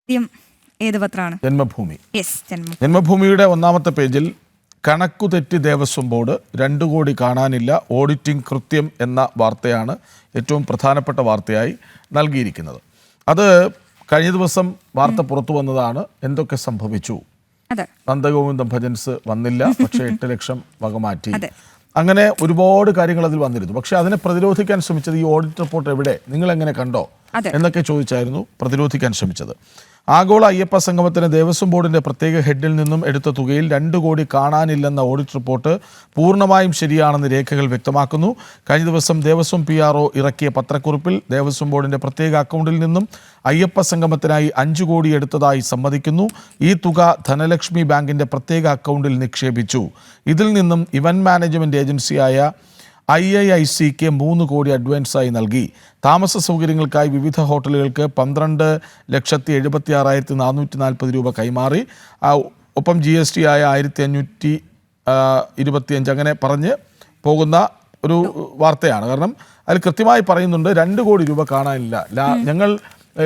ഏത് പത്രമാണ്? ജന്മഭൂമി. ജന്മഭൂമിയുടെ ഒന്നാമത്തെ പേജിൽ കണക്കുതെറ്റി ദേവസ്വം ബോർഡ് 2 കോടി കാണാനില്ല, ഓഡിറ്റിംഗ് കൃത്യം എന്ന വാർത്തയാണ് ഏറ്റവും പ്രധാനപ്പെട്ട വാർത്തയായി നൽകിയിരിക്കുന്നത്. അത് കഴിഞ്ഞ ദിവസം വാർത്ത പുറത്തു വന്നതാണ്. എന്തൊക്കെ സംഭവിച്ചു? നന്ദഗോവിന്ദം ഭജൻസ് വന്നില്ല, പക്ഷേ 8 ലക്ഷം വകമാറ്റി. അങ്ങനെ ഒരുപാട് കാര്യങ്ങൾ അതിൽ വന്നിരുന്നു. പക്ഷെ അതിനെ പ്രതിരോധിക്കാൻ ശ്രമിച്ചത് ഈ ഓഡിറ്റ് റിപ്പോർട്ട് എവിടെ, നിങ്ങൾ എങ്ങനെ കണ്ടോ എന്നൊക്കെ ചോദിച്ചായിരുന്നു പ്രതിരോധിക്കാൻ ശ്രമിച്ചത്. ആഗോള അയ്യപ്പ സംഗമത്തിന് ദേവസ്വം ബോർഡിന്റെ പ്രത്യേക ഹെഡിൽ നിന്നും എടുത്ത തുകയിൽ 2 കോടി കാണാനില്ലെന്ന ഓഡിറ്റ് റിപ്പോർട്ട് പൂർണ്ണമായും ശരിയാണെന്ന് രേഖകൾ വ്യക്തമാക്കുന്നു. കഴിഞ്ഞ ദിവസം ദേവസ്വം PRO ഇറക്കിയ പത്രക്കുറിപ്പിൽ ദേവസ്വം ബോർഡിന്റെ പ്രത്യേക അക്കൗണ്ടിൽ നിന്നും അയ്യപ്പ സംഗമത്തിനായി 5 കോടി എടുത്തതായി സമ്മതിക്കുന്നു. ഈ തുക ധനലക്ഷ്മി ബാങ്കിന്റെ പ്രത്യേക അക്കൗണ്ടിൽ നിക്ഷേപിച്ചു. ഇതിൽ നിന്നും ഇവന്റ് മാനേജ്മെന്റ് ഏജൻസിയായ IIICക്ക് 3 കോടി അഡ്വാൻസായി നൽകി. താമസ സൗകര്യങ്ങൾക്കായി വിവിധ ഹോട്ടലുകൾക്ക് 12,76,440 രൂപ കൈമാറി. ഒപ്പം GST ആയ 1,525 അങ്ങനെ പറഞ്ഞ് പോകുന്ന ഒരു വാർത്തയാണ്. കാരണം അതിൽ കൃത്യമായി പറയുന്നുണ്ട് 2 കോടി രൂപ കാണാനില്ല, ഞങ്ങൾ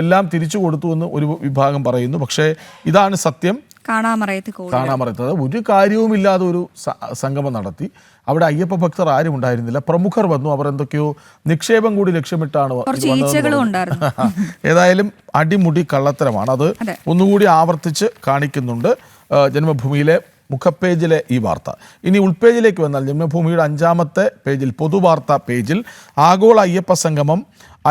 എല്ലാം തിരിച്ചു കൊടുത്തു എന്ന് ഒരു വിഭാഗം പറയുന്നു. പക്ഷേ ഇതാണ് സത്യം. കാണാമറയത്ത് ഒരു കാര്യവുമില്ലാതെ ഒരു സംഗമം നടത്തി. അവിടെ അയ്യപ്പ ഭക്തർ ആരും ഉണ്ടായിരുന്നില്ല, പ്രമുഖർ വന്നു. അവർ എന്തൊക്കെയോ നിക്ഷേപം കൂടി ലക്ഷ്യമിട്ടാണ്. ഏതായാലും അടിമുടി കള്ളത്തരമാണ്. അത് ഒന്നുകൂടി ആവർത്തിച്ച് കാണിക്കുന്നുണ്ട് ജന്മഭൂമിയിലെ മുഖപ്പേജിലെ ഈ വാർത്ത. ഇനി ഉൾപേജിലേക്ക് വന്നാൽ ജന്മഭൂമിയുടെ 5-ാമത്തെ പേജിൽ പൊതുവാർത്താ പേജിൽ ആഗോള അയ്യപ്പ സംഗമം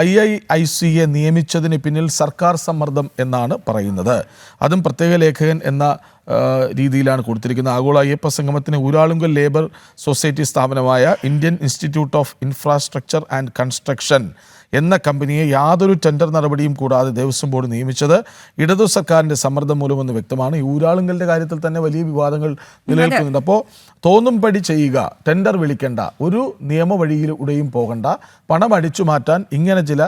IIICയെ നിയമിച്ചതിന് പിന്നിൽ സർക്കാർ സമ്മർദ്ദം എന്നാണ് പറയുന്നത്. അതും പ്രത്യേക ലേഖകൻ എന്ന രീതിയിലാണ് കൊടുത്തിരിക്കുന്നത്. ആഗോള അയ്യപ്പ സംഗമത്തിന് ഊരാളുങ്കൽ ലേബർ സൊസൈറ്റി സ്ഥാപനമായ Indian institute of infrastructure and construction എന്ന കമ്പനിയെ യാതൊരു ടെൻഡർ നടപടിയും കൂടാതെ ദേവസ്വം ബോർഡ് നിയമിച്ചത് ഇടതു സർക്കാരിൻ്റെ സമ്മർദ്ദം മൂലമെന്ന് വ്യക്തമാണ്. ഈ ഊരാളുങ്കലിൻ്റെ കാര്യത്തിൽ തന്നെ വലിയ വിവാദങ്ങൾ നിലനിൽക്കുന്നുണ്ട്. അപ്പോൾ തോന്നും പടി ചെയ്യുക, ടെൻഡർ വിളിക്കേണ്ട, ഒരു നിയമ വഴിയിലൂടെയും പോകണ്ട, പണം അടിച്ചു മാറ്റാൻ ഇങ്ങനെ ചില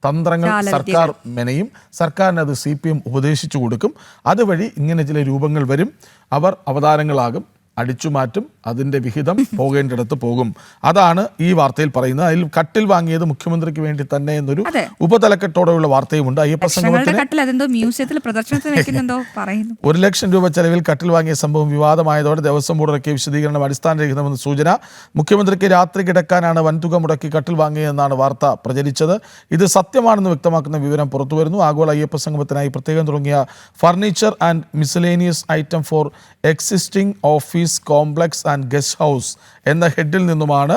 തന്ത്രങ്ങൾ സർക്കാർ മെനയും. സർക്കാരിന് അത് CPM ഉപദേശിച്ചു കൊടുക്കും. അതുവഴി ഇങ്ങനെ ചില രൂപങ്ങൾ വരും. അവർ അവതാരങ്ങളാകും, അടിച്ചുമാറ്റും, അതിൻ്റെ വിഹിതം പോകേണ്ടിടത്ത് പോകും. അതാണ് ഈ വാർത്തയിൽ പറയുന്നത്. അതിൽ കട്ടിൽ വാങ്ങിയത് മുഖ്യമന്ത്രിക്ക് വേണ്ടി തന്നെ എന്നൊരു ഉപതലക്കെട്ടോടെയുള്ള വാർത്തയുമുണ്ട്. അയ്യപ്പ സംഗമത്തിന് 1 ലക്ഷം രൂപ ചെലവിൽ കട്ടിൽ വാങ്ങിയ സംഭവം വിവാദമായതോടെ ദേവസ്വം ബോർഡ് ഇറക്കിയ വിശദീകരണം അടിസ്ഥാനരഹിതമെന്ന് സൂചന. മുഖ്യമന്ത്രിക്ക് രാത്രി കിടക്കാനാണ് വൻതുക മുടക്കി കട്ടിൽ വാങ്ങിയതെന്നാണ് വാർത്ത പ്രചരിച്ചത്. ഇത് സത്യമാണെന്ന് വ്യക്തമാക്കുന്ന വിവരം പുറത്തുവരുന്നു. ആഗോള അയ്യപ്പ സംഗമത്തിനായി പ്രത്യേകം തുടങ്ങിയ furniture and miscellaneous item for existing office complex and guest house എന്ന ഹെഡിൽ നിന്നുമാണ്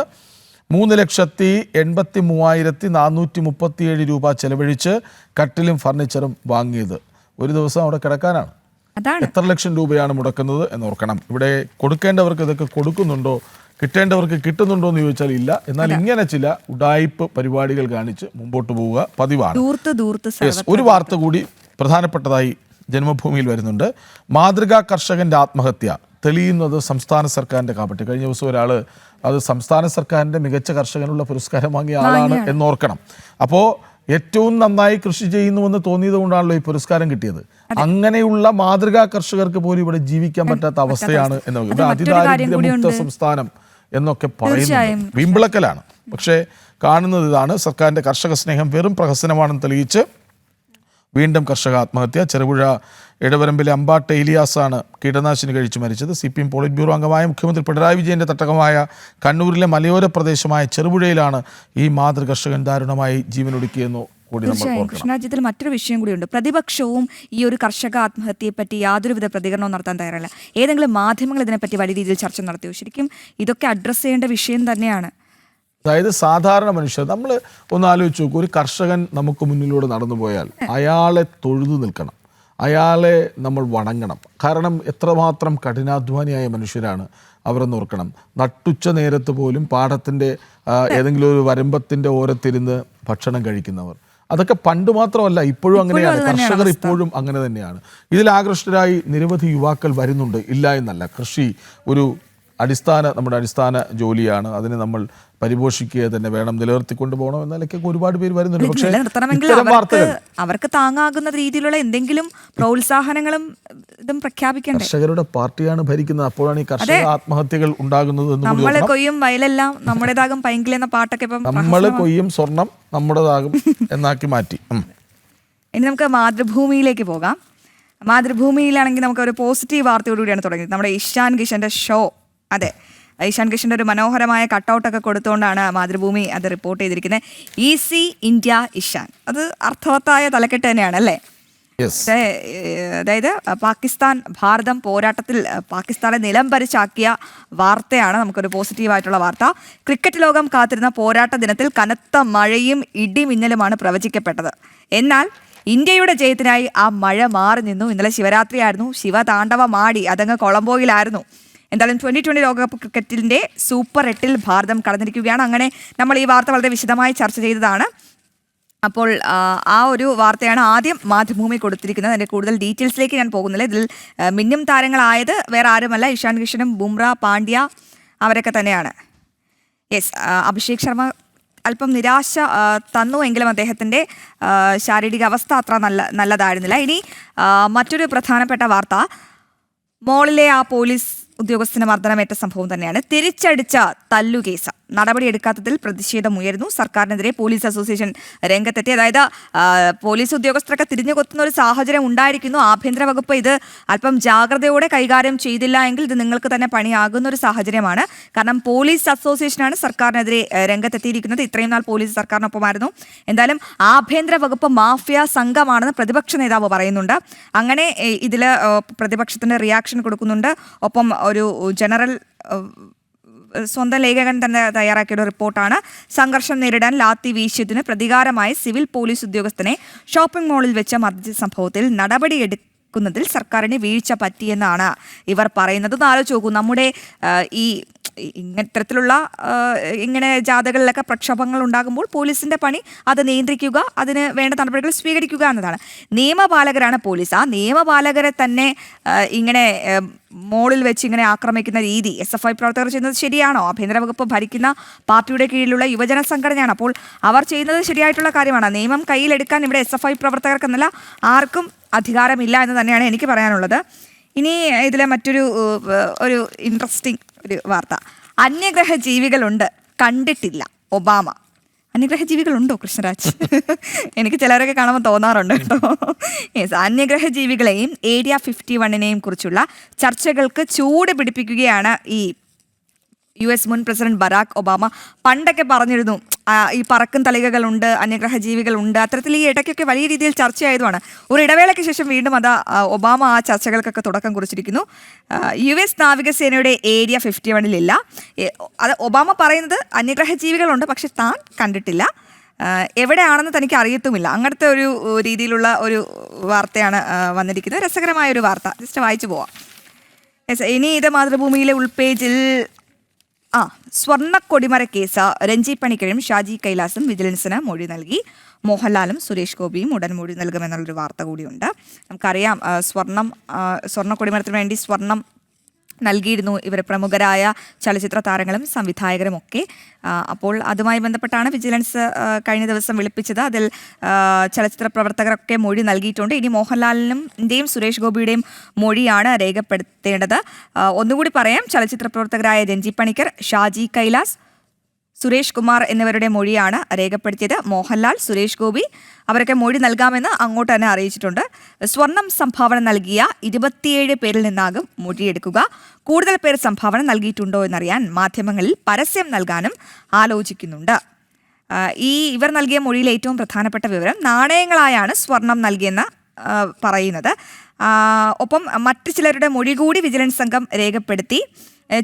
3,83,437 രൂപ ചെലവഴിച്ച് കട്ടിലും ഫർണിച്ചറും വാങ്ങിയത്. ഒരു ദിവസം അവിടെ കിടക്കാനാണ്. എത്ര ലക്ഷം രൂപയാണ് മുടക്കുന്നത് എന്നോർക്കണം. ഇവിടെ കൊടുക്കേണ്ടവർക്ക് ഇതൊക്കെ കൊടുക്കുന്നുണ്ടോ, കിട്ടേണ്ടവർക്ക് കിട്ടുന്നുണ്ടോ എന്ന് ചോദിച്ചാൽ ഇല്ല. എന്നാൽ ഇങ്ങനെ ചില ഉഡായിപ്പ് പരിപാടികൾ കാണിച്ച് മുമ്പോട്ട് പോവുക പതിവാണ്. ഒരു വാർത്ത കൂടി പ്രധാനപ്പെട്ടതായി ജന്മഭൂമിയിൽ വരുന്നുണ്ട്. മാതൃകാ കർഷകന്റെ ആത്മഹത്യ തെളിയുന്നത് സംസ്ഥാന സർക്കാരിൻ്റെ കാപ്പറ്റി. കഴിഞ്ഞ ദിവസം ഒരാൾ അത് സംസ്ഥാന സർക്കാരിൻ്റെ മികച്ച കർഷകനുള്ള പുരസ്കാരം വാങ്ങിയ ആളാണ് എന്നോർക്കണം. അപ്പോൾ ഏറ്റവും നന്നായി കൃഷി ചെയ്യുന്നുവെന്ന് തോന്നിയത് കൊണ്ടാണല്ലോ ഈ പുരസ്കാരം കിട്ടിയത്. അങ്ങനെയുള്ള മാതൃകാ കർഷകർക്ക് പോലും ഇവിടെ ജീവിക്കാൻ പറ്റാത്ത അവസ്ഥയാണ് എന്ന്. ഇവിടെ അതിദാരിദ്ര്യമുക്ത സംസ്ഥാനം എന്നൊക്കെ പറയുന്നത് വീമ്പിളക്കലാണ്. പക്ഷേ കാണുന്നത് ഇതാണ്. സർക്കാരിൻ്റെ കർഷക സ്നേഹം വെറും പ്രഹസനമാണെന്ന് തെളിയിച്ച് വീണ്ടും കർഷക ആത്മഹത്യ. ചെറുപുഴ ഇടവരമ്പിലെ അമ്പാട്ട് ഏലിയാസാണ് കീടനാശിനി കഴിച്ച് മരിച്ചത്. CPM പോളിറ്റ് ബ്യൂറോ അംഗമായ മുഖ്യമന്ത്രി പിണറായി വിജയന്റെ തട്ടകമായ കണ്ണൂരിലെ മലയോര പ്രദേശമായ ചെറുപുഴയിലാണ് ഈ മാതൃകർഷകൻ ദാരുണമായി ജീവനൊടുക്കിയെന്നു കൂടി നമ്മൾ ഓർക്കണം. കൃഷ്ണരാജ്യത്തിൽ മറ്റൊരു വിഷയം കൂടിയുണ്ട്. പ്രതിപക്ഷവും ഈ ഒരു കർഷക ആത്മഹത്യയെ പറ്റി യാതൊരുവിധ പ്രതികരണവും നടത്താൻ തയ്യാറല്ല. ഏതെങ്കിലും മാധ്യമങ്ങൾ ഇതിനെപ്പറ്റി വലിയ രീതിയിൽ ചർച്ച നടത്തിയോ? ശരിക്കും ഇതൊക്കെ അഡ്രസ്സ് ചെയ്യേണ്ട വിഷയം തന്നെയാണ്. അതായത് സാധാരണ മനുഷ്യർ, നമ്മൾ ഒന്ന് ആലോചിച്ച് നോക്കും. ഒരു കർഷകൻ നമുക്ക് മുന്നിലൂടെ നടന്നു പോയാൽ അയാളെ തൊഴുതു നിൽക്കണം, അയാളെ നമ്മൾ വണങ്ങണം. കാരണം എത്രമാത്രം കഠിനാധ്വാനിയായ മനുഷ്യരാണ് അവരെന്ന് ഓർക്കണം. നട്ടുച്ച നേരത്ത് പോലും പാടത്തിൻ്റെ ഏതെങ്കിലും ഒരു വരമ്പത്തിൻ്റെ ഓരത്തിരുന്ന് ഭക്ഷണം കഴിക്കുന്നവർ. അതൊക്കെ പണ്ട് മാത്രമല്ല, ഇപ്പോഴും അങ്ങനെയാണ്. കർഷകർ ഇപ്പോഴും അങ്ങനെ തന്നെയാണ്. ഇതിൽ ആകൃഷ്ടരായി നിരവധി യുവാക്കൾ വരുന്നുണ്ട്, ഇല്ല എന്നല്ല. കൃഷി ഒരു നമ്മുടെ അടിസ്ഥാന ജോലിയാണ്. അതിനെ നമ്മൾ പരിപോഷിക്കുക തന്നെ വേണം, നിലനിർത്തിക്കൊണ്ട് പോകണം എന്നൊക്കെ ഒരുപാട് പേര് വരുന്നുണ്ട്. പക്ഷേ അവർക്ക് താങ്ങാകുന്ന രീതിയിലുള്ള എന്തെങ്കിലും പ്രോത്സാഹനങ്ങളും ഇതും പ്രഖ്യാപിക്കണ്ടേ? കർഷകരുടെ പാർട്ടിയാണ് ഭരിക്കുന്നത്. അപ്പോഴാണ് ഈ കർഷക ആത്മഹത്യകൾ ഉണ്ടാകുന്നത്. നമ്മള് കൊയ്യും വയലെല്ലാം നമ്മുടേതാകും പൈങ്കിളി എന്ന പാട്ടൊക്കെ നമ്മള് കൊയ്യും സ്വർണം നമ്മുടേതാകും എന്നാക്കി മാറ്റി. ഇനി നമുക്ക് മാതൃഭൂമിയിലേക്ക് പോകാം. മാതൃഭൂമിയിലാണെങ്കിൽ നമുക്ക് ഒരു പോസിറ്റീവ് വാർത്തയോടുകൂടിയാണ് തുടങ്ങിയത്. നമ്മുടെ ഇഷാൻ കിഷൻ്റെ ഷോ, അതെ, ഇഷാൻ കിഷൻ്റെ ഒരു മനോഹരമായ കട്ടൗട്ടൊക്കെ കൊടുത്തുകൊണ്ടാണ് മാതൃഭൂമി അത് റിപ്പോർട്ട് ചെയ്തിരിക്കുന്നത്. ഈസി ഇന്ത്യ ഇഷാൻ, അത് അർത്ഥവത്തായ തലക്കെട്ട് തന്നെയാണ് അല്ലേ? അതായത് ഭാരതം പോരാട്ടത്തിൽ പാകിസ്ഥാനെ നിലംപരിശാക്കിയ വാർത്തയാണ് നമുക്കൊരു പോസിറ്റീവായിട്ടുള്ള വാർത്ത. ക്രിക്കറ്റ് ലോകം കാത്തിരുന്ന പോരാട്ട ദിനത്തിൽ കനത്ത മഴയും ഇടിമിന്നലുമാണ് പ്രവചിക്കപ്പെട്ടത്. എന്നാൽ ഇന്ത്യയുടെ ജയത്തിനായി ആ മഴ മാറി നിന്നു. ഇന്നലെ ശിവരാത്രിയായിരുന്നു. ശിവതാണ്ഡവമാടി അതങ്ങ് കൊളംബോയിലായിരുന്നു. എന്തായാലും 2020 ലോകകപ്പ് ക്രിക്കറ്റിൻ്റെ സൂപ്പർ 8 ഭാരതം കടന്നിരിക്കുകയാണ്. അങ്ങനെ നമ്മൾ ഈ വാർത്ത വളരെ വിശദമായി ചർച്ച ചെയ്തതാണ്. അപ്പോൾ ആ ഒരു വാർത്തയാണ് ആദ്യം മാതൃഭൂമി കൊടുത്തിരിക്കുന്നത്. അതിൻ്റെ കൂടുതൽ ഡീറ്റെയിൽസിലേക്ക് ഞാൻ പോകുന്നില്ല. ഇതിൽ മിന്നും താരങ്ങളായത് വേറെ ആരുമല്ല, ഇഷാൻ കിഷനും ബുംറ, പാണ്ഡ്യ അവരൊക്കെ തന്നെയാണ്. യെസ്, അഭിഷേക് ശർമ്മ അല്പം നിരാശ തന്നുവെങ്കിലും അദ്ദേഹത്തിൻ്റെ ശാരീരിക അവസ്ഥ അത്ര നല്ലതായിരുന്നില്ല. ഇനി മറ്റൊരു പ്രധാനപ്പെട്ട വാർത്ത, മോളിലെ ആ പോലീസ് ഉദ്യോഗസ്ഥന് മർദ്ദനമേറ്റ സംഭവം തന്നെയാണ്. തിരിച്ചടിച്ച തല്ലുകേസ് നടപടിയെടുക്കാത്തതിൽ പ്രതിഷേധമുയരുന്നു. സർക്കാരിനെതിരെ പോലീസ് അസോസിയേഷൻ രംഗത്തെത്തി. അതായത് പോലീസ് ഉദ്യോഗസ്ഥരൊക്കെ തിരിഞ്ഞുകൊത്തുന്ന ഒരു സാഹചര്യം ഉണ്ടായിരിക്കുന്നു. ആഭ്യന്തര വകുപ്പ് ഇത് അല്പം ജാഗ്രതയോടെ കൈകാര്യം ചെയ്തില്ല എങ്കിൽ ഇത് നിങ്ങൾക്ക് തന്നെ പണിയാകുന്ന ഒരു സാഹചര്യമാണ്. കാരണം പോലീസ് അസോസിയേഷനാണ് സർക്കാരിനെതിരെ രംഗത്തെത്തിയിരിക്കുന്നത്. ഇത്രയും നാൾ പോലീസ് സർക്കാരിനൊപ്പമായിരുന്നു. എന്തായാലും ആഭ്യന്തര വകുപ്പ് മാഫിയ സംഘമാണെന്ന് പ്രതിപക്ഷ നേതാവ് പറയുന്നുണ്ട്. അങ്ങനെ ഇതിൽ പ്രതിപക്ഷത്തിന് റിയാക്ഷൻ കൊടുക്കുന്നുണ്ട്. ഒപ്പം ഒരു ജനറൽ സ്വന്തം ലേഖകൻ തന്നെ തയ്യാറാക്കിയ ഒരു റിപ്പോർട്ടാണ്. സംഘർഷം നേരിടാൻ ലാത്തി വീശിയതിന് പ്രതികാരമായി സിവിൽ പോലീസ് ഉദ്യോഗസ്ഥനെ ഷോപ്പിംഗ് മാളിൽ വെച്ച് മർദ്ദിച്ച സംഭവത്തിൽ നടപടിയെടുക്കുന്നതിൽ സർക്കാരിന് വീഴ്ച പറ്റിയെന്നാണ് ഇവർ പറയുന്നത്. ഒന്ന് ആലോചിച്ച് നോക്കൂ, നമ്മുടെ ഈ ഇത്തരത്തിലുള്ള ഇങ്ങനെ ജാഥകളിലൊക്കെ പ്രക്ഷോഭങ്ങൾ ഉണ്ടാകുമ്പോൾ പോലീസിൻ്റെ പണി അത് നിയന്ത്രിക്കുക, അതിന് വേണ്ട നടപടികൾ സ്വീകരിക്കുക എന്നതാണ്. നിയമപാലകരാണ് പോലീസ്. ആ നിയമപാലകരെ തന്നെ ഇങ്ങനെ മോളിൽ വെച്ച് ഇങ്ങനെ ആക്രമിക്കുന്ന രീതി SFI പ്രവർത്തകർ ചെയ്യുന്നത് ശരിയാണോ? ആഭ്യന്തര വകുപ്പ് ഭരിക്കുന്ന പാർട്ടിയുടെ കീഴിലുള്ള യുവജന സംഘടനയാണ്. അപ്പോൾ അവർ ചെയ്യുന്നത് ശരിയായിട്ടുള്ള കാര്യമാണ്. നിയമം കയ്യിലെടുക്കാൻ ഇവിടെ SFI പ്രവർത്തകർക്കെന്നല്ല ആർക്കും അധികാരമില്ല എന്ന് തന്നെയാണ് എനിക്ക് പറയാനുള്ളത്. ഇനി ഇതിലെ മറ്റൊരു ഒരു ഇൻട്രസ്റ്റിംഗ് ഒരു വാർത്ത, അന്യഗ്രഹ ജീവികളുണ്ട്, കണ്ടിട്ടില്ല ഒബാമ. അന്യഗ്രഹ ജീവികളുണ്ടോ കൃഷ്ണരാജ്? എനിക്ക് ചിലരൊക്കെ കാണുമ്പോൾ തോന്നാറുണ്ട് കേട്ടോ. യെസ്, അന്യഗ്രഹ ജീവികളെയും ഏരിയ 51നെയും കുറിച്ചുള്ള ചർച്ചകൾക്ക് ചൂട് പിടിപ്പിക്കുകയാണ് ഈ US മുൻ പ്രസിഡന്റ് ബറാക്ക് ഒബാമ. പണ്ടൊക്കെ പറഞ്ഞിരുന്നു ഈ പറക്കും തളികകളുണ്ട്, അന്യഗ്രഹ ജീവികളുണ്ട്. അത്തരത്തിൽ ഈ ഇടയ്ക്കൊക്കെ വലിയ രീതിയിൽ ചർച്ചയായതുമാണ്. ഒരു ഇടവേളയ്ക്ക് ശേഷം വീണ്ടും ഒബാമ ആ ചർച്ചകൾക്കൊക്കെ തുടക്കം കുറിച്ചിരിക്കുന്നു. US നാവികസേനയുടെ ഏരിയ 51-ലില്ല. അത് ഒബാമ പറയുന്നത് അന്യഗ്രഹ ജീവികളുണ്ട്, പക്ഷെ താൻ കണ്ടിട്ടില്ല, എവിടെയാണെന്ന് തനിക്ക് അറിയത്തുമില്ല. അങ്ങനത്തെ ഒരു രീതിയിലുള്ള ഒരു വാർത്തയാണ് വന്നിരിക്കുന്നത്. രസകരമായ ഒരു വാർത്ത, ജസ്റ്റ് വായിച്ചു പോവാം. ഇനി ഇത് മാതൃഭൂമിയിലെ ഉൾപേജിൽ സ്വർണ്ണക്കൊടിമര കേസ്, രഞ്ജി പണിക്കരും ഷാജി കൈലാസും വിജിലൻസിന് മൊഴി നൽകി. മോഹൻലാലും സുരേഷ് ഗോപിയും ഉടൻ മൊഴി നൽകുമെന്നുള്ളൊരു വാർത്ത കൂടിയുണ്ട്. നമുക്കറിയാം സ്വർണ്ണക്കൊടിമരത്തിന് വേണ്ടി സ്വർണം നൽകിയിരുന്നു ഇവർ പ്രമുഖരായ ചലച്ചിത്ര താരങ്ങളും സംവിധായകരും ഒക്കെ. അപ്പോൾ അതുമായി ബന്ധപ്പെട്ടാണ് വിജിലൻസ് കഴിഞ്ഞ ദിവസം വിളിപ്പിച്ചത്. അതിൽ ചലച്ചിത്ര പ്രവർത്തകരൊക്കെ മൊഴി നൽകിയിട്ടുണ്ട്. ഇനി മോഹൻലാലിൻ്റെയും സുരേഷ് ഗോപിയുടെയും മൊഴിയാണ് രേഖപ്പെടുത്തേണ്ടത്. ഒന്നുകൂടി പറയാം, ചലച്ചിത്ര പ്രവർത്തകരായ രഞ്ജി പണിക്കർ, ഷാജി കൈലാസ്, സുരേഷ് കുമാർ എന്നിവരുടെ മൊഴിയാണ് രേഖപ്പെടുത്തിയത്. മോഹൻലാൽ, സുരേഷ് ഗോപി അവരൊക്കെ മൊഴി നൽകാമെന്ന് അങ്ങോട്ട് തന്നെ അറിയിച്ചിട്ടുണ്ട്. സ്വർണം സംഭാവന നൽകിയ 27 പേരിൽ നിന്നാകും മൊഴിയെടുക്കുക. കൂടുതൽ പേർ സംഭാവന നൽകിയിട്ടുണ്ടോ എന്നറിയാൻ മാധ്യമങ്ങളിൽ പരസ്യം നൽകാനും ആലോചിക്കുന്നുണ്ട്. ഇവർ നൽകിയ മൊഴിയിൽ ഏറ്റവും പ്രധാനപ്പെട്ട വിവരം നാണയങ്ങളായാണ് സ്വർണം നൽകിയെന്ന് പറയുന്നത്. ഒപ്പം മറ്റു ചിലരുടെ മൊഴി കൂടി വിജിലൻസ് സംഘം രേഖപ്പെടുത്തി.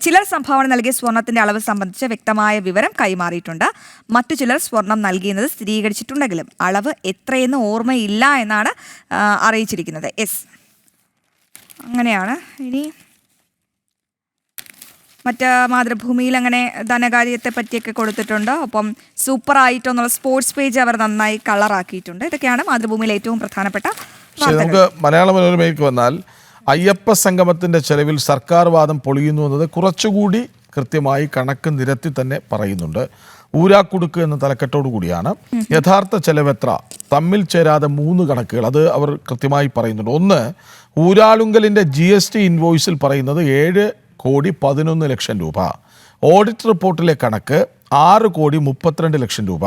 ചിലർ സംഭാവന നൽകിയ സ്വർണത്തിന്റെ അളവ് സംബന്ധിച്ച് വ്യക്തമായ വിവരം കൈമാറിയിട്ടുണ്ട്. മറ്റു ചിലർ സ്വർണം നൽകിയെന്നത് സ്ഥിരീകരിച്ചിട്ടുണ്ടെങ്കിലും അളവ് എത്രയെന്ന് ഓർമ്മയില്ല എന്നാണ് അറിയിച്ചിരിക്കുന്നത്. അങ്ങനെയാണ്. ഇനി മറ്റ് മാതൃഭൂമിയിൽ അങ്ങനെ ധനകാര്യത്തെ പറ്റിയൊക്കെ കൊടുത്തിട്ടുണ്ട്. ഒപ്പം സൂപ്പർ ആയിട്ടോ എന്നുള്ള സ്പോർട്സ് പേജ് അവർ നന്നായി കളറാക്കിയിട്ടുണ്ട്. ഇതൊക്കെയാണ് മാതൃഭൂമിയിൽ ഏറ്റവും പ്രധാനപ്പെട്ട. നമുക്ക് മലയാള മനോരമയിലേക്ക് വന്നാൽ, അയ്യപ്പ സംഗമത്തിന്റെ ചെലവിൽ സർക്കാർ വാദം പൊളിയുന്നു എന്നത് കുറച്ചുകൂടി കൃത്യമായി കണക്ക് നിരത്തി തന്നെ പറയുന്നുണ്ട്. ഊരാക്കുടുക്ക് എന്ന തലക്കെട്ടോടു കൂടിയാണ്. യഥാർത്ഥ ചെലവെത്ര, തമ്മിൽ ചേരാതെ 3 കണക്കുകൾ അത് അവർ കൃത്യമായി പറയുന്നുണ്ട്. ഒന്ന്, ഊരാളുങ്കലിന്റെ GST ഇൻവോയ്സിൽ പറയുന്നത് 7,11,00,000 രൂപ. ഓഡിറ്റ് റിപ്പോർട്ടിലെ കണക്ക് 6,32,00,000 രൂപ.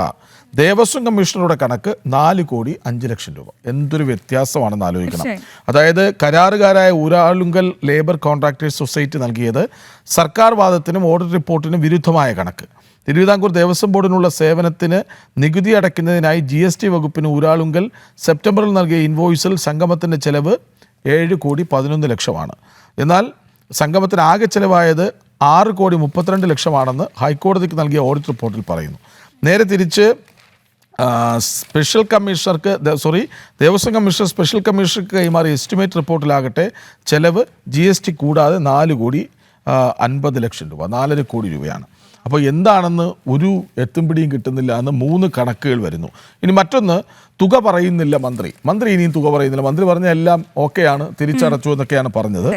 ദേവസ്വം കമ്മീഷണറുടെ കണക്ക് 4,05,00,000 രൂപ. എന്തൊരു വ്യത്യാസമാണെന്ന് ആലോചിക്കണം. അതായത് കരാറുകാരായ ഊരാളുങ്കൽ ലേബർ കോൺട്രാക്ടേഴ്സ് സൊസൈറ്റി നൽകിയത് സർക്കാർ വാദത്തിനും ഓഡിറ്റ് റിപ്പോർട്ടിനും വിരുദ്ധമായ കണക്ക്. തിരുവിതാംകൂർ ദേവസ്വം ബോർഡിനുള്ള സേവനത്തിന് നികുതി അടയ്ക്കുന്നതിനായി GST വകുപ്പിന് ഊരാളുങ്കൽ സെപ്റ്റംബറിൽ നൽകിയ ഇൻവോയ്സിൽ സംഗമത്തിൻ്റെ ചെലവ് 7,11,00,000 എന്നാൽ സംഗമത്തിന് ആകെ ചെലവായത് 6,32,00,000 ഹൈക്കോടതിക്ക് നൽകിയ ഓഡിറ്റ് റിപ്പോർട്ടിൽ പറയുന്നു. നേരെ തിരിച്ച് സ്പെഷ്യൽ കമ്മീഷണർക്ക് ദേവസ്വം കമ്മീഷണർ സ്പെഷ്യൽ കമ്മീഷണർക്ക് കൈമാറിയ എസ്റ്റിമേറ്റ് റിപ്പോർട്ടിലാകട്ടെ ചെലവ് GST കൂടാതെ 4,50,00,000 രൂപ, 4.5 കോടി രൂപയാണ്. അപ്പോൾ എന്താണെന്ന് ഒരു എത്തുംപിടിയും കിട്ടുന്നില്ല എന്ന് 3 കണക്കുകൾ വരുന്നു. ഇനി മറ്റൊന്ന്, തുക പറയുന്നില്ല മന്ത്രി ഇനിയും തുക പറയുന്നില്ല. മന്ത്രി പറഞ്ഞ എല്ലാം ഓക്കെയാണ്, തിരിച്ചടച്ചു എന്നൊക്കെയാണ് പറഞ്ഞത്.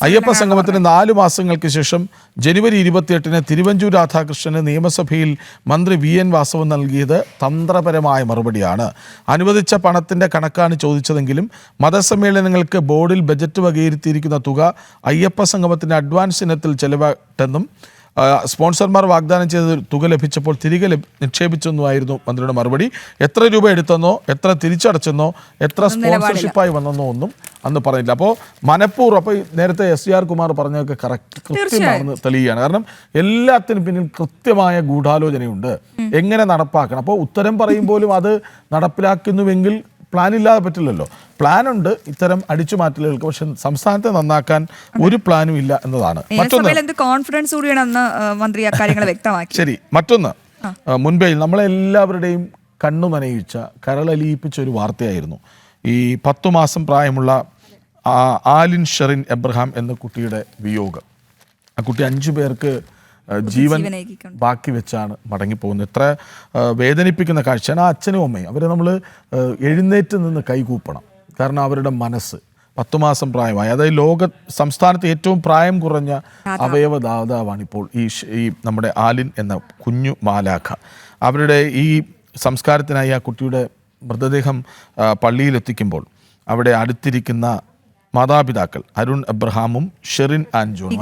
അയ്യപ്പ സംഗമത്തിന് 4 മാസങ്ങൾക്ക് ശേഷം ജനുവരി 28-ന് തിരുവഞ്ചൂർ രാധാകൃഷ്ണന് നിയമസഭയിൽ മന്ത്രി VN വാസവൻ നൽകിയത് തന്ത്രപരമായ മറുപടിയാണ്. അനുവദിച്ച പണത്തിൻ്റെ കണക്കാണ് ചോദിച്ചതെങ്കിലും മതസമ്മേളനങ്ങൾക്ക് ബോർഡിൽ ബജറ്റ് വകയിരുത്തിയിരിക്കുന്ന തുക അയ്യപ്പ സംഗമത്തിൻ്റെ അഡ്വാൻസ് ഇനത്തിൽ ചെലവിട്ടെന്നും സ്പോൺസർമാർ വാഗ്ദാനം ചെയ്ത തുക ലഭിച്ചപ്പോൾ തിരികെ നിക്ഷേപിച്ചെന്നുമായിരുന്നു മന്ത്രിയുടെ മറുപടി. എത്ര രൂപ എടുത്തെന്നോ എത്ര തിരിച്ചടച്ചെന്നോ എത്ര സ്പോൺസർഷിപ്പായി വന്നെന്നോ ഒന്നും അന്ന് പറഞ്ഞില്ല. അപ്പോൾ മനഃപൂർവ്വം, അപ്പോൾ നേരത്തെ SR കുമാർ പറഞ്ഞതൊക്കെ കൃത്യമാണെന്ന് തെളിയുകയാണ്. കാരണം എല്ലാത്തിനും പിന്നിൽ കൃത്യമായ ഗൂഢാലോചനയുണ്ട്, എങ്ങനെ നടപ്പാക്കണം. അപ്പോൾ ഉത്തരം പറയുമ്പോലും അത് നടപ്പിലാക്കുന്നുവെങ്കിൽ പ്ലാൻ ഇല്ലാതെ പറ്റില്ലല്ലോ. പ്ലാനുണ്ട് ഇത്തരം അടിച്ചുമാറ്റലുകൾക്ക്, പക്ഷെ സംസ്ഥാനത്തെ നന്നാക്കാൻ ഒരു പ്ലാനും ഇല്ല എന്നതാണ് മറ്റൊന്ന്. കോൺഫിഡൻസ് കൂടിയാണെന്ന് മന്ത്രി അക്കാര്യങ്ങൾ വ്യക്തമാക്കി. ശരി, മറ്റൊന്ന്, മുൻപേ നമ്മളെല്ലാവരുടെയും കണ്ണു നനയിച്ച കരളലിയിപ്പിച്ച ഒരു വാർത്തയായിരുന്നു ഈ 10 മാസം പ്രായമുള്ള ആലിൻ ഷെറിൻ എബ്രഹാം എന്ന കുട്ടിയുടെ വിയോഗം. ആ കുട്ടി 5 പേർക്ക് ജീവൻ ബാക്കി വെച്ചാണ് മടങ്ങിപ്പോകുന്നത്. എത്ര വേദനിപ്പിക്കുന്ന കാഴ്ചയാണ്. ആ അച്ഛനും അമ്മയും അവരെ നമ്മൾ എഴുന്നേറ്റ് നിന്ന് കൈകൂപ്പണം. കാരണം അവരുടെ മനസ്സ് 10 മാസം പ്രായമായി, അതായത് സംസ്ഥാനത്ത് ഏറ്റവും പ്രായം കുറഞ്ഞ അവയവദാതാവാണ് ഇപ്പോൾ ഈ നമ്മുടെ ആലിൻ എന്ന കുഞ്ഞു മാലാഖ. അവരുടെ ഈ സംസ്കാരത്തിനായി ആ കുട്ടിയുടെ മൃതദേഹം പള്ളിയിലെത്തിക്കുമ്പോൾ അവിടെ അടുത്തിരിക്കുന്ന മാതാപിതാക്കൾ അരുൺ എബ്രഹാമും ഷെറിൻ ആൻജോണും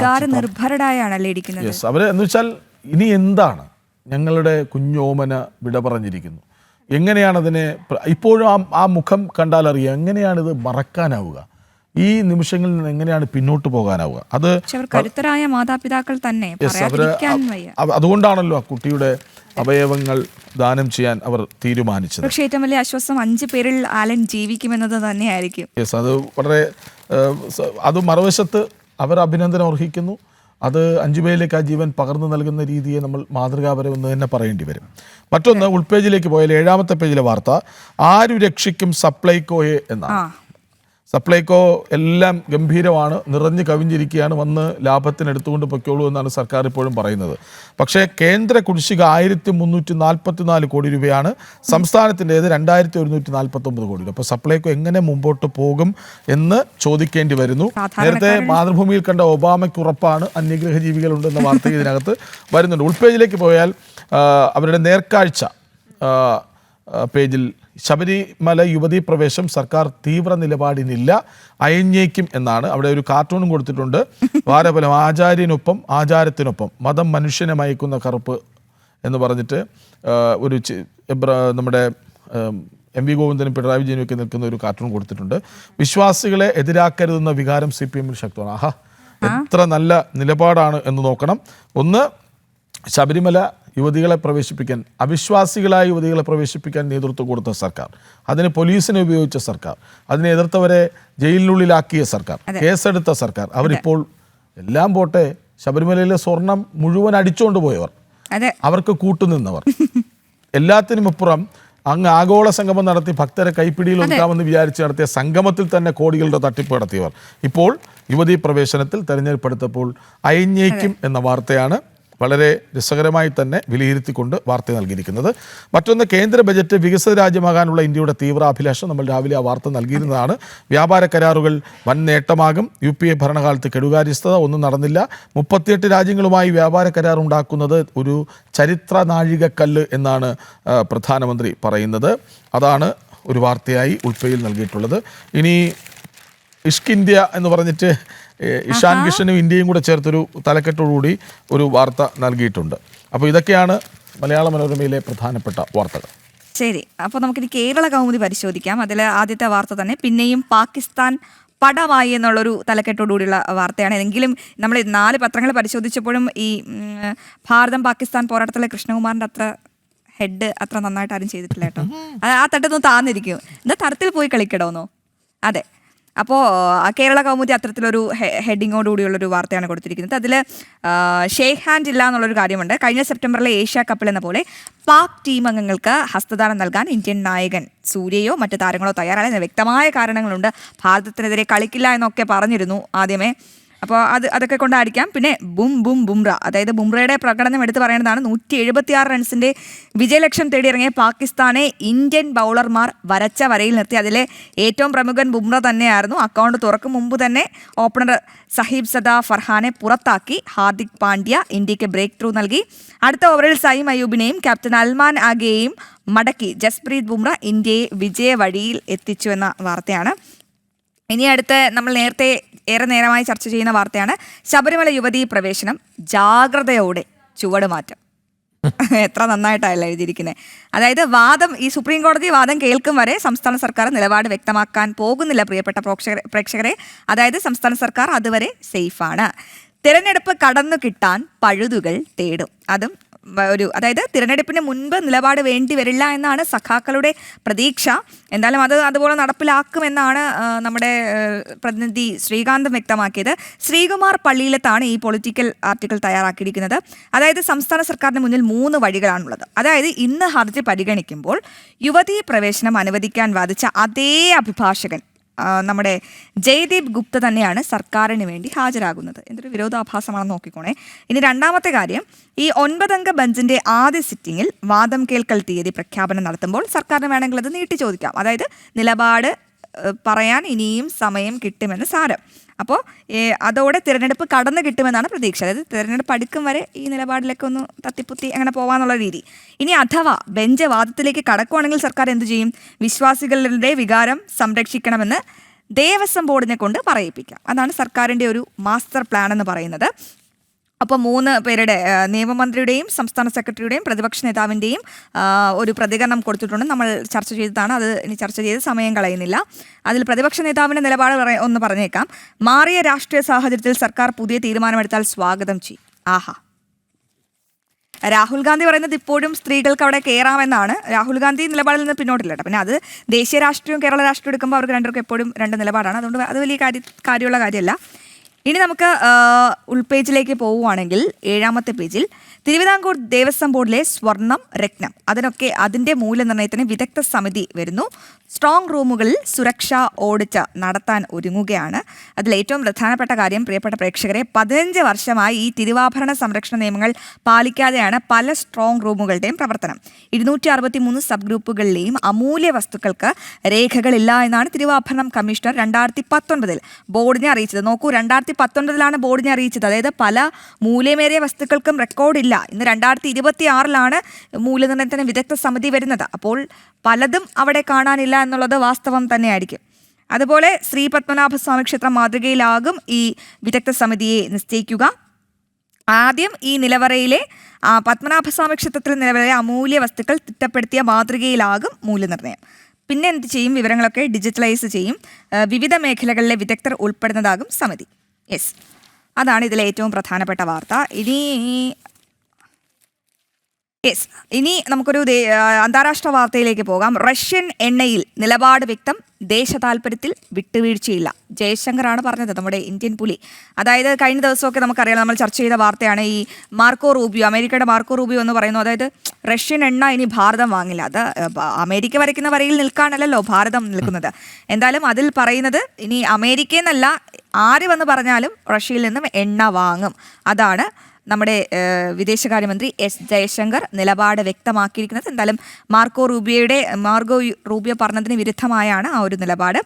അവരെ എന്ന് വെച്ചാൽ ഇനി എന്താണ്, ഞങ്ങളുടെ കുഞ്ഞോമന വിട പറഞ്ഞിരിക്കുന്നു, എങ്ങനെയാണതിനെ ഇപ്പോഴും ആ മുഖം കണ്ടാൽ അറിയാം, എങ്ങനെയാണിത് മറക്കാനാവുക, ഈ നിമിഷങ്ങളിൽ നിന്ന് എങ്ങനെയാണ് പിന്നോട്ട് പോകാനാവുക. അത് കരുത്തരായ മാതാപിതാക്കൾ തന്നെ. അതുകൊണ്ടാണല്ലോ ആ കുട്ടിയുടെ അവയവങ്ങൾ ദാനം ചെയ്യാൻ അവർ തീരുമാനിച്ചത്. പക്ഷേ ഏറ്റവും വലിയ ആശ്വാസം 5 പേരിൽ ആലൻ ജീവിക്കുമെന്നത് തന്നെയായിരിക്കും. അത് വളരെ അത് മറുവശത്ത് അവർ അഭിനന്ദനം അർഹിക്കുന്നു. അത് 5 പേരിലേക്ക് ആ ജീവൻ പകർന്നു നൽകുന്ന രീതിയെ നമ്മൾ മാതൃകാപരമെന്ന് തന്നെ പറയേണ്ടി വരും. മറ്റൊന്ന്, ഉൾപേജിലേക്ക് പോയാൽ 7ാമത്തെ പേജിലെ വാർത്ത ആരു രക്ഷിക്കും സപ്ലൈകോയെ എന്നാണ്. സപ്ലൈകോ എല്ലാം ഗംഭീരമാണ്, നിറഞ്ഞു കവിഞ്ഞിരിക്കുകയാണ്, വന്ന് ലാഭത്തിന് എടുത്തുകൊണ്ട് പൊയ്ക്കോളൂ എന്നാണ് സർക്കാർ ഇപ്പോഴും പറയുന്നത്. പക്ഷേ കേന്ദ്ര കുടിശ്ശിക 1,344 കോടി രൂപയാണ്, സംസ്ഥാനത്തിൻ്റേത് 2,149 കോടി രൂപ. അപ്പോൾ സപ്ലൈകോ എങ്ങനെ മുമ്പോട്ട് പോകും എന്ന് ചോദിക്കേണ്ടി വരുന്നു. നേരത്തെ മാതൃഭൂമിയിൽ കണ്ട ഒബാമയ്ക്ക് ഉറപ്പാണ് അന്യഗ്രഹ ജീവികളുണ്ടെന്ന വാർത്ത ഇതിനകത്ത് വരുന്നുണ്ട്. ഉൾപേജിലേക്ക് പോയാൽ അവരുടെ നേർക്കാഴ്ച പേജിൽ ശബരിമല യുവതീ പ്രവേശം സർക്കാർ തീവ്ര നിലപാടിനില്ല, അയഞ്ഞേക്കും എന്നാണ്. അവിടെ ഒരു കാർട്ടൂണും കൊടുത്തിട്ടുണ്ട്. വാരഫലം ആചാര്യനൊപ്പം ആചാരത്തിനൊപ്പം മതം മനുഷ്യനെ മയക്കുന്ന കറുപ്പ് എന്ന് പറഞ്ഞിട്ട് ഒരു നമ്മുടെ MV ഗോവിന്ദനും പിണറായി വിജയനും ഒക്കെ നിൽക്കുന്ന ഒരു കാർട്ടൂൺ കൊടുത്തിട്ടുണ്ട്. വിശ്വാസികളെ എതിരാക്കരുതെന്ന വികാരം CPM-ൽ ശക്തമാണ്. ആഹാ, എത്ര നല്ല നിലപാടാണ് എന്ന് നോക്കണം. ഒന്ന്, ശബരിമല യുവതികളെ പ്രവേശിപ്പിക്കാൻ, അവിശ്വാസികളായ യുവതികളെ പ്രവേശിപ്പിക്കാൻ നേതൃത്വം കൊടുത്ത സർക്കാർ, അതിന് പോലീസിനെ ഉപയോഗിച്ച സർക്കാർ, അതിനെ എതിർത്തവരെ ജയിലിനുള്ളിലാക്കിയ സർക്കാർ, കേസെടുത്ത സർക്കാർ, അവരിപ്പോൾ എല്ലാം പോട്ടെ, ശബരിമലയിലെ സ്വർണം മുഴുവൻ അടിച്ചുകൊണ്ട് പോയവർ, അവർക്ക് കൂട്ടുനിന്നവർ, എല്ലാത്തിനുമപ്പുറം അങ്ങ് ആഗോള സംഗമം നടത്തി ഭക്തരെ കൈപ്പിടിയിൽ ഒതുക്കാമെന്ന് വിചാരിച്ച് നടത്തിയ സംഗമത്തിൽ തന്നെ കോടികളുടെ തട്ടിപ്പ് നടത്തിയവർ ഇപ്പോൾ യുവതീ പ്രവേശനത്തിൽ തെരഞ്ഞെടുപ്പെടുത്തപ്പോൾ അയഞ്ഞേക്കും എന്ന വാർത്തയാണ് വളരെ രസകരമായി തന്നെ വിലയിരുത്തിക്കൊണ്ട് വാർത്ത നൽകിയിരിക്കുന്നത്. മറ്റൊന്ന്, കേന്ദ്ര ബജറ്റ് വികസിത രാജ്യമാകാനുള്ള ഇന്ത്യയുടെ തീവ്ര അഭിലാഷം. നമ്മൾ രാവിലെ ആ വാർത്ത നൽകിയിരുന്നതാണ്. വ്യാപാര കരാറുകൾ വൻ നേട്ടമാകും. UPA ഭരണകാലത്ത് കെടുകാര്യസ്ഥത ഒന്നും നടന്നില്ല. 38 രാജ്യങ്ങളുമായി വ്യാപാര കരാർ ഉണ്ടാക്കുന്നത് ഒരു ചരിത്ര നാഴികക്കല്ല് എന്നാണ് പ്രധാനമന്ത്രി പറയുന്നത്. അതാണ് ഒരു വാർത്തയായി ഉൾപ്പെയിൽ നൽകിയിട്ടുള്ളത്. ഇനി ഇഷ്ക് ഇന്ത്യ എന്ന് പറഞ്ഞിട്ട് ഇഷാൻ കിഷനും ഇന്ത്യയും കൂടെ ചേർത്തൊരു തലക്കെട്ടോടുകൂടി ഒരു വാർത്ത നൽകിയിട്ടുണ്ട്. അപ്പോൾ ഇതൊക്കെയാണ് മലയാള മനോരമയിലെ പ്രധാനപ്പെട്ട വാർത്തകൾ. ശരി, അപ്പോൾ നമുക്കിനി കേരള കൗമുദി പരിശോധിക്കാം. അതിൽ ആദ്യത്തെ വാർത്ത തന്നെ പിന്നെയും പാകിസ്ഥാൻ പടമായി എന്നുള്ളൊരു തലക്കെട്ടോടുകൂടിയുള്ള വാർത്തയാണ്. എങ്കിലും നമ്മൾ 4 പത്രങ്ങൾ പരിശോധിച്ചപ്പോഴും ഈ ഭാരതം പാകിസ്ഥാൻ പോരാട്ടത്തിലെ കൃഷ്ണകുമാറിൻ്റെ അത്ര ഹെഡ് അത്ര നന്നായിട്ട് ആരും ചെയ്തിട്ടില്ല കേട്ടോ. ആ തട്ടൊന്നും താന്നിരിക്കും. എന്താ തരത്തിൽ പോയി കളിക്കടോന്നോ? അതെ. അപ്പോൾ കേരള കൗമുദി അത്തരത്തിലൊരു ഹെഡിങ്ങോടുകൂടിയുള്ളൊരു വാർത്തയാണ് കൊടുത്തിരിക്കുന്നത്. അതിൽ ഷേക്ക് ഹാൻഡ് ഇല്ല എന്നുള്ളൊരു കാര്യമുണ്ട്. കഴിഞ്ഞ സെപ്റ്റംബറിലെ ഏഷ്യ കപ്പിൽ എന്ന പോലെ പാക് ടീം അംഗങ്ങൾക്ക് ഹസ്തദാനം നൽകാൻ ഇന്ത്യൻ നായകൻ സൂര്യയോ മറ്റു താരങ്ങളോ തയ്യാറായ വ്യക്തമായ കാരണങ്ങളുണ്ട്. ഭാരതത്തിനെതിരെ കളിക്കില്ല എന്നൊക്കെ പറഞ്ഞിരുന്നു ആദ്യമേ. അപ്പോൾ അതൊക്കെ കൊണ്ടായിരിക്കാം. പിന്നെ ബുംറ, അതായത് ബുംറയുടെ പ്രകടനം എടുത്ത് പറയുന്നതാണ്. 176 റൺസിൻ്റെ വിജയലക്ഷ്യം തേടിയിറങ്ങിയ പാകിസ്ഥാനെ ഇന്ത്യൻ ബൗളർമാർ വരച്ച വരയിൽ നിർത്തി. അതിലെ ഏറ്റവും പ്രമുഖൻ ബുംറ തന്നെയായിരുന്നു. അക്കൗണ്ട് തുറക്കും മുമ്പ് തന്നെ ഓപ്പണർ സഹീബ് സദ ഫർഹാനെ പുറത്താക്കി ഹാർദിക് പാണ്ഡ്യ ഇന്ത്യക്ക് ബ്രേക്ക് ത്രൂ നൽകി. അടുത്ത ഓവറിൽ സൈം അയ്യൂബിനെയും ക്യാപ്റ്റൻ അൽമാൻ ആഗയെയും മടക്കി ജസ്പ്രീത് ബുംറ ഇന്ത്യയെ വിജയ വഴിയിൽ എത്തിച്ചു എന്ന വാർത്തയാണ്. ഇനി അടുത്ത് നമ്മൾ നേരത്തെ ഏറെ നേരമായി ചർച്ച ചെയ്യുന്ന വാർത്തയാണ് ശബരിമല യുവതീ പ്രവേശനം ജാഗ്രതയോടെ ചുവടുമാറ്റം. എത്ര നന്നായിട്ടല്ല എഴുതിയിരിക്കുന്നത്. അതായത് ഈ സുപ്രീം കോടതി വാദം കേൾക്കും വരെ സംസ്ഥാന സർക്കാർ നിലപാട് വ്യക്തമാക്കാൻ പോകുന്നില്ല പ്രിയപ്പെട്ട പ്രേക്ഷകരെ. അതായത് സംസ്ഥാന സർക്കാർ അതുവരെ സേഫാണ്. തിരഞ്ഞെടുപ്പ് കടന്നു കിട്ടാൻ പഴുതുകൾ തേടും. അതും അതായത് തിരഞ്ഞെടുപ്പിന് മുൻപ് നിലപാട് വേണ്ടി വരില്ല എന്നാണ് സഖാക്കളുടെ പ്രതീക്ഷ. എന്തായാലും അതുപോലെ നടപ്പിലാക്കുമെന്നാണ് നമ്മുടെ പ്രതിനിധി ശ്രീകാന്തും വ്യക്തമാക്കിയത്. ശ്രീകുമാർ പള്ളിയിലത്താണ് ഈ പൊളിറ്റിക്കൽ ആർട്ടിക്കിൾ തയ്യാറാക്കിയിരിക്കുന്നത്. അതായത് സംസ്ഥാന സർക്കാരിന് മുന്നിൽ 3 വഴികളാണുള്ളത്. അതായത് ഇന്ന് ഹർജി പരിഗണിക്കുമ്പോൾ യുവതീ പ്രവേശനം അനുവദിക്കാൻ വാദിച്ച അതേ അഭിഭാഷകൻ നമ്മുടെ ജയ്ദീപ് ഗുപ്ത തന്നെയാണ് സർക്കാരിന് വേണ്ടി ഹാജരാകുന്നത്. എന്തൊരു വിരോധാഭാസമാണെന്ന് നോക്കിക്കോണേ. ഇനി രണ്ടാമത്തെ കാര്യം, ഈ 9 അംഗ ബെഞ്ചിന്റെ ആദ്യ സിറ്റിംഗിൽ വാദം കേൾക്കൽ തീയതി പ്രഖ്യാപനം നടത്തുമ്പോൾ സർക്കാരിന് വേണമെങ്കിൽ അത് നീട്ടി ചോദിക്കാം. അതായത് നിലപാട് പറയാൻ ഇനിയും സമയം കിട്ടുമെന്ന് സാരം. അപ്പോൾ അതോടെ തിരഞ്ഞെടുപ്പ് കടന്നു കിട്ടുമെന്നാണ് പ്രതീക്ഷ. അതായത് തിരഞ്ഞെടുപ്പ് അടുക്കും വരെ ഈ നിലപാടിലേക്ക് ഒന്ന് തത്തിപ്പുത്തി അങ്ങനെ പോകാന്നുള്ള രീതി. ഇനി അഥവാ ബെഞ്ച് വാദത്തിലേക്ക് കടക്കുവാണെങ്കിൽ സർക്കാർ എന്തു ചെയ്യും? വിശ്വാസികളുടെ വികാരം സംരക്ഷിക്കണമെന്ന് ദേവസ്വം ബോർഡിനെ കൊണ്ട് പറയിപ്പിക്കാം. അതാണ് സർക്കാരിൻ്റെ ഒരു മാസ്റ്റർ പ്ലാൻ എന്ന് പറയുന്നത്. അപ്പോൾ 3 പേരുടെ നിയമമന്ത്രിയുടെയും സംസ്ഥാന സെക്രട്ടറിയുടെയും പ്രതിപക്ഷ നേതാവിൻ്റെയും ഒരു പ്രതികരണം കൊടുത്തിട്ടുണ്ട്. നമ്മൾ ചർച്ച ചെയ്തതാണ്. അത് ഇനി ചർച്ച ചെയ്ത് സമയം കളയുന്നില്ല. അതിൽ പ്രതിപക്ഷ നേതാവിൻ്റെ നിലപാട് ഒന്ന് പറഞ്ഞേക്കാം. മാറിയ രാഷ്ട്രീയ സാഹചര്യത്തിൽ സർക്കാർ പുതിയ തീരുമാനമെടുത്താൽ സ്വാഗതം ചെയ്യും. ആഹാ. രാഹുൽ ഗാന്ധി പറയുന്നത് ഇപ്പോഴും സ്ത്രീകൾക്ക് അവിടെ കയറാമെന്നാണ്. രാഹുൽ ഗാന്ധി നിലപാടിൽ നിന്ന് പിന്നോട്ടില്ല കേട്ടോ. പിന്നെ അത് ദേശീയ രാഷ്ട്രീയവും കേരള രാഷ്ട്രീയം എടുക്കുമ്പോൾ അവർക്ക് രണ്ടുപേർക്കും എപ്പോഴും 2 നിലപാടാണ്. അതുകൊണ്ട് അത് വലിയ കാര്യമുള്ള കാര്യമല്ല. ഇനി നമുക്ക് ഉൾപേജിലേക്ക് പോവുകയാണെങ്കിൽ 7ാമത്തെ പേജിൽ തിരുവിതാംകൂർ ദേവസ്വം ബോർഡിലെ സ്വർണം രത്നം അതിൻ്റെ മൂല്യനിർണ്ണയത്തിന് വിദഗ്ധ സമിതി വരുന്നു. സ്ട്രോങ് റൂമുകളിൽ സുരക്ഷാ ഓഡിറ്റ് നടത്താൻ ഒരുങ്ങുകയാണ്. അതിൽ ഏറ്റവും പ്രധാനപ്പെട്ട കാര്യം പ്രിയപ്പെട്ട പ്രേക്ഷകരെ, 15 വർഷമായി ഈ തിരുവാഭരണ സംരക്ഷണ നിയമങ്ങൾ പാലിക്കാതെയാണ് പല സ്ട്രോങ് റൂമുകളുടെയും പ്രവർത്തനം. 263 സബ് ഗ്രൂപ്പുകളിലെയും അമൂല്യ വസ്തുക്കൾക്ക് രേഖകളില്ല എന്നാണ് തിരുവാഭരണം കമ്മീഷണർ 2019 ബോർഡിനെ അറിയിച്ചത്. നോക്കൂ, 2019 ബോർഡിനെ അറിയിച്ചത്. അതായത് പല മൂല്യമേറിയ വസ്തുക്കൾക്കും റെക്കോർഡില്ല. ഇന്ന് 2026 മൂല്യനിർണ്ണയത്തിന് വിദഗ്ധ സമിതി വരുന്നത്. അപ്പോൾ പലതും അവിടെ കാണാനില്ല എന്നുള്ളത് വാസ്തവം തന്നെയായിരിക്കും. അതുപോലെ ശ്രീ പത്മനാഭസ്വാമി ക്ഷേത്രം മാതൃകയിലാകും ഈ വിദഗ്ധ സമിതിയെ നിശ്ചയിക്കുക. ആദ്യം ഈ നിലവറയിലെ പത്മനാഭസ്വാമി ക്ഷേത്രത്തിലെ നിലവറയിലെ അമൂല്യ വസ്തുക്കൾ തിട്ടപ്പെടുത്തിയ മാതൃകയിലാകും മൂല്യനിർണ്ണയം. പിന്നെ എന്ത് ചെയ്യും? വിവരങ്ങളൊക്കെ ഡിജിറ്റലൈസ് ചെയ്യും. വിവിധ മേഖലകളിലെ വിദഗ്ധർ ഉൾപ്പെടുന്നതാകും സമിതി. യെസ്, അതാണ് ഇതിലെ ഏറ്റവും പ്രധാനപ്പെട്ട വാർത്ത. ഇനി നമുക്കൊരു അന്താരാഷ്ട്ര വാർത്തയിലേക്ക് പോകാം. റഷ്യൻ എണ്ണയിൽ നിലപാട് വ്യക്തം, ദേശ താല്പര്യത്തിൽ വിട്ടുവീഴ്ചയില്ല. ജയശങ്കറാണ് പറഞ്ഞത്, നമ്മുടെ ഇന്ത്യൻ പുലി. അതായത് കഴിഞ്ഞ ദിവസമൊക്കെ നമുക്കറിയാം, നമ്മൾ ചർച്ച ചെയ്ത വാർത്തയാണ് ഈ മാർക്കോ റൂബിയോ, അമേരിക്കയുടെ മാർക്കോ റൂബിയോ എന്ന് പറയുന്നു. അതായത് റഷ്യൻ എണ്ണ ഇനി ഭാരതം വാങ്ങില്ല. അത് അമേരിക്ക വരയ്ക്കുന്ന വരയിൽ നിൽക്കാനല്ലല്ലോ ഭാരതം നിൽക്കുന്നത്. എന്തായാലും അതിൽ പറയുന്നത് ഇനി അമേരിക്കയിൽ നിന്നല്ല ആര് വന്ന് പറഞ്ഞാലും റഷ്യയിൽ നിന്നും എണ്ണ വാങ്ങും. അതാണ് നമ്മുടെ വിദേശകാര്യമന്ത്രി എസ് ജയശങ്കർ നിലപാട് വ്യക്തമാക്കിയിരിക്കുന്നത്. എന്തായാലും മാർക്കോ റൂബിയോ പറഞ്ഞതിന് വിരുദ്ധമായാണ് ആ ഒരു നിലപാട്.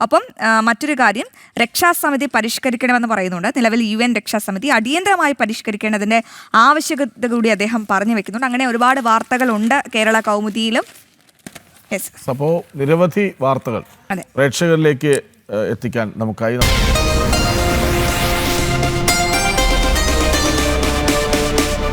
ഒപ്പം മറ്റൊരു കാര്യം, രക്ഷാസമിതി പരിഷ്കരിക്കണമെന്ന് പറയുന്നുണ്ട്. നിലവിൽ UN രക്ഷാസമിതി അടിയന്തരമായി പരിഷ്കരിക്കേണ്ടതിൻ്റെ ആവശ്യകത കൂടി അദ്ദേഹം പറഞ്ഞു വെക്കുന്നുണ്ട്. അങ്ങനെ ഒരുപാട് വാർത്തകളുണ്ട് കേരള കൗമുദിയിലും. അപ്പോൾ നിരവധി വാർത്തകൾ പ്രേക്ഷകരിലേക്ക് എത്തിക്കാൻ നമുക്കായി